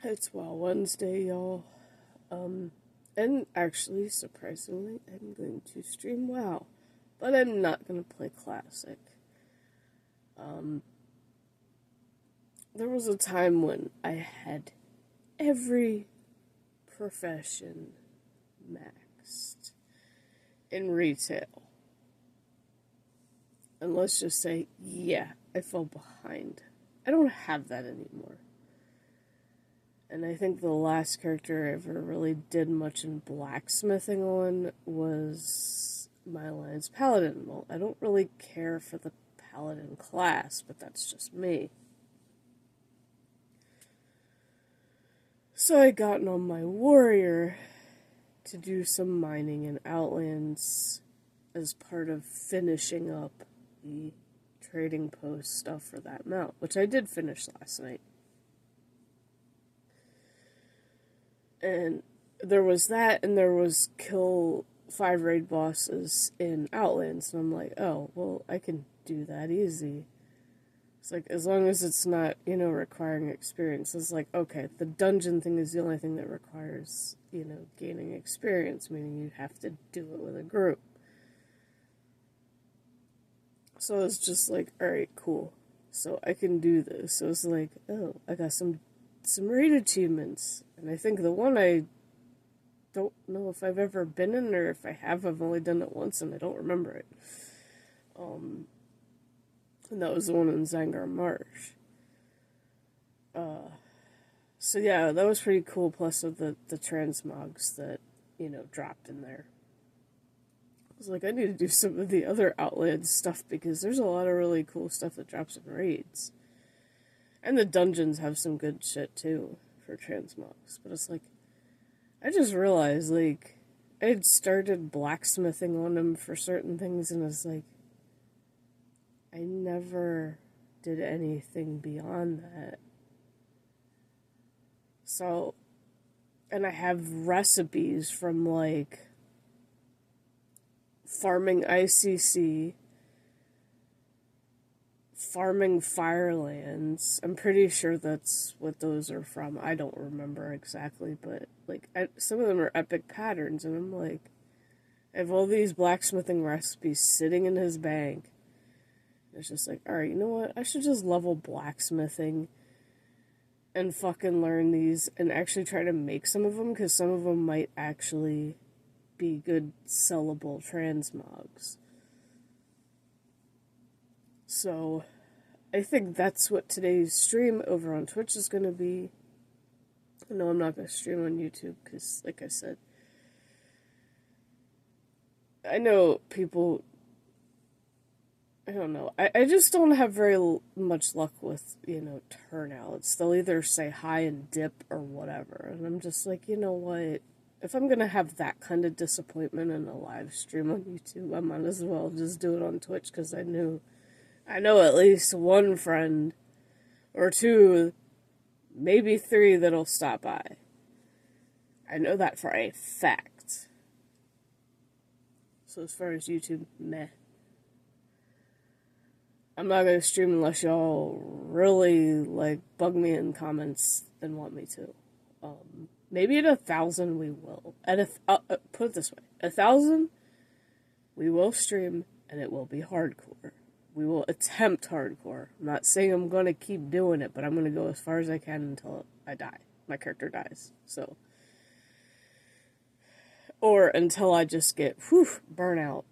It's WoW Wednesday, y'all. And actually, surprisingly, I'm going to stream WoW. But I'm not going to play Classic. Um, there was a time when I had every profession maxed in retail. And let's just say, yeah, I fell behind. I don't have that anymore. And I think the last character I ever really did much in blacksmithing on was my Alliance Paladin. Well, I don't really care for the Paladin class, but that's just me. So I got on my warrior to do some mining in Outlands as part of finishing up the trading post stuff for that mount, which I did finish last night. And there was that, and there was kill 5 raid bosses in Outlands, and I'm like, oh, well, I can do that easy. It's like, as long as it's not, requiring experience. It's like, okay, the dungeon thing is the only thing that requires, gaining experience, meaning you have to do it with a group. So it's just like, alright, cool. So I can do this. So it's like, oh, I got some raid achievements. And I think the one I don't know if I've ever been in, or if I have, I've only done it once and I don't remember it. And that was the one in Zangar Marsh. So yeah, that was pretty cool, plus with the transmogs that, dropped in there. I was like, I need to do some of the other Outlands stuff, because there's a lot of really cool stuff that drops in raids. And the dungeons have some good shit, too, for transmogs. But it's like, I just realized, like, I had started blacksmithing on them for certain things, and it's like, I never did anything beyond that. So, and I have recipes from, like, farming ICC, farming Firelands. I'm pretty sure that's what those are from. I don't remember exactly, but like some of them are epic patterns, and I'm like, I have all these blacksmithing recipes sitting in his bank. It's just like, alright, you know what? I should just level blacksmithing and fucking learn these and actually try to make some of them, because some of them might actually be good sellable transmogs. So, I think that's what today's stream over on Twitch is going to be. No, I'm not going to stream on YouTube, because, like I said, I know people, I don't know, I just don't have very much luck with, turnouts. They'll either say hi and dip or whatever, and I'm just like, you know what, if I'm going to have that kind of disappointment in a live stream on YouTube, I might as well just do it on Twitch, because I know at least one friend, or two, maybe 3 that'll stop by. I know that for a fact. So as far as YouTube, meh. I'm not going to stream unless y'all really, bug me in comments and want me to. Maybe at 1,000 we will. Put it this way. 1,000, we will stream, and it will be hardcore. We will attempt hardcore. I'm not saying I'm going to keep doing it, but I'm going to go as far as I can until I die. My character dies. So. Or until I just get, burnout.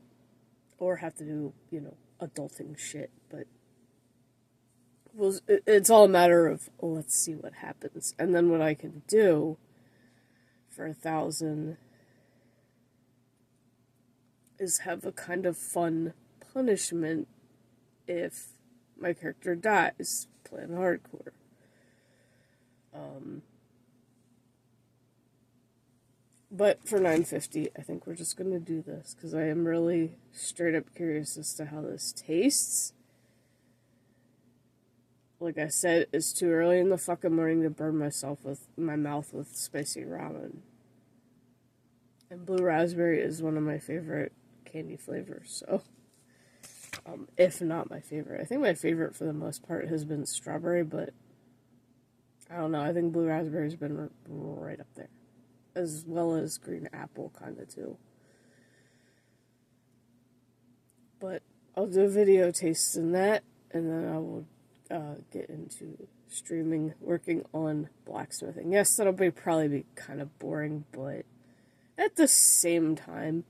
Or have to do, adulting shit. But it's all a matter of, let's see what happens. And then what I can do for 1,000 is have a kind of fun punishment if my character dies playing hardcore. But for 950, I think we're just going to do this, because I am really straight up curious as to how this tastes. Like I said, it's too early in the fucking morning to burn my mouth with spicy ramen. And blue raspberry is one of my favorite candy flavors, so if not my favorite. I think my favorite for the most part has been strawberry, but I don't know, I think blue raspberry's been right up there. As well as green apple, kind of, too. But I'll do a video tasting that, and then I will get into streaming, working on blacksmithing. Yes, that'll probably be kind of boring, but at the same time,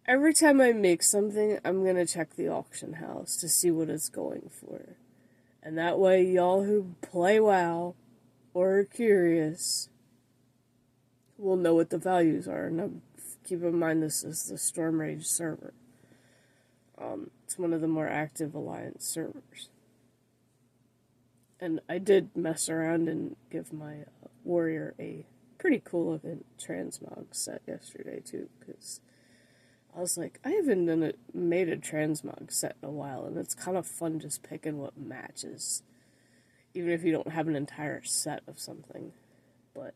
every time I make something, I'm going to check the auction house to see what it's going for. And that way, y'all who play WoW or are curious will know what the values are. And keep in mind, this is the Storm Rage server. It's one of the more active Alliance servers. And I did mess around and give my warrior a pretty cool looking transmog set yesterday, too, because I was like, I haven't made a transmog set in a while, and it's kind of fun just picking what matches, even if you don't have an entire set of something. But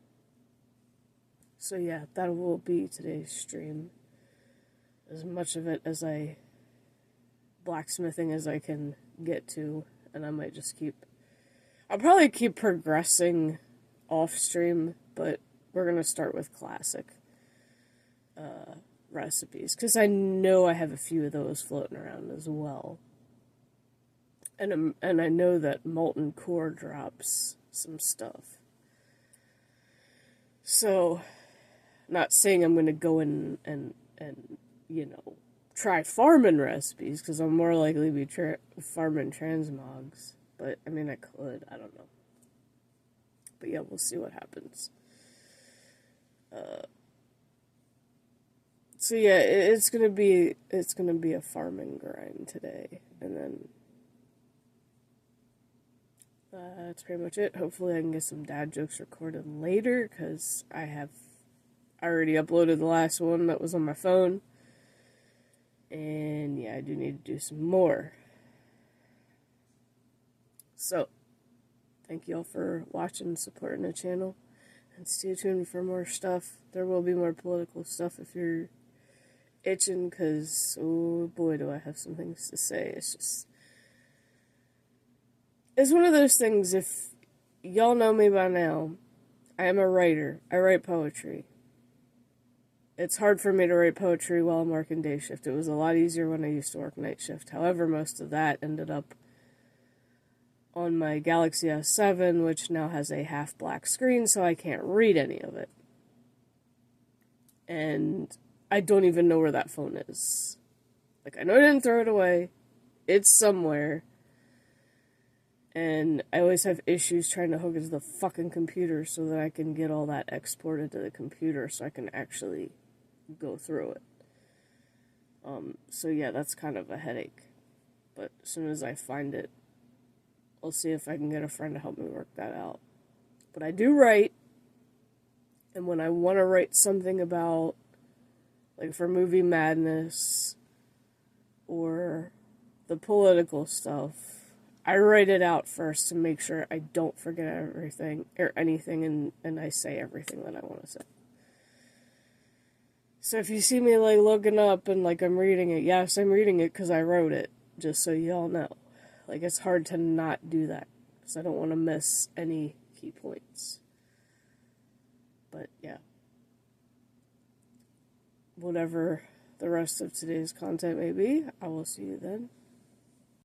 so yeah, that will be today's stream. As much of it as blacksmithing as I can get to, and I might just I'll probably keep progressing off stream, but we're gonna start with classic recipes, because I know I have a few of those floating around as well. And I know that Molten Core drops some stuff. So, not saying I'm going to go in and try farming recipes, because I'm more likely to be farming transmogs. But, I mean, I could. I don't know. But yeah, we'll see what happens. So yeah, it's gonna be a farming grind today, and then that's pretty much it. Hopefully, I can get some dad jokes recorded later, because I already uploaded the last one that was on my phone, and yeah, I do need to do some more. So, thank you all for watching and supporting the channel, and stay tuned for more stuff. There will be more political stuff if you're itching, because, oh boy, do I have some things to say. It's one of those things, if y'all know me by now, I am a writer. I write poetry. It's hard for me to write poetry while I'm working day shift. It was a lot easier when I used to work night shift. However, most of that ended up on my Galaxy S7, which now has a half black screen, so I can't read any of it. And I don't even know where that phone is. Like, I know I didn't throw it away. It's somewhere. And I always have issues trying to hook it to the fucking computer so that I can get all that exported to the computer so I can actually go through it. So yeah, that's kind of a headache. But as soon as I find it, I'll see if I can get a friend to help me work that out. But I do write. And when I want to write something about, like for Movie Madness or the political stuff, I write it out first to make sure I don't forget everything or anything, and I say everything that I want to say. So if you see me like looking up and like I'm reading it, yes, I'm reading it because I wrote it, just so y'all know. Like, it's hard to not do that because I don't want to miss any key points. But yeah. Whatever the rest of today's content may be, I will see you then.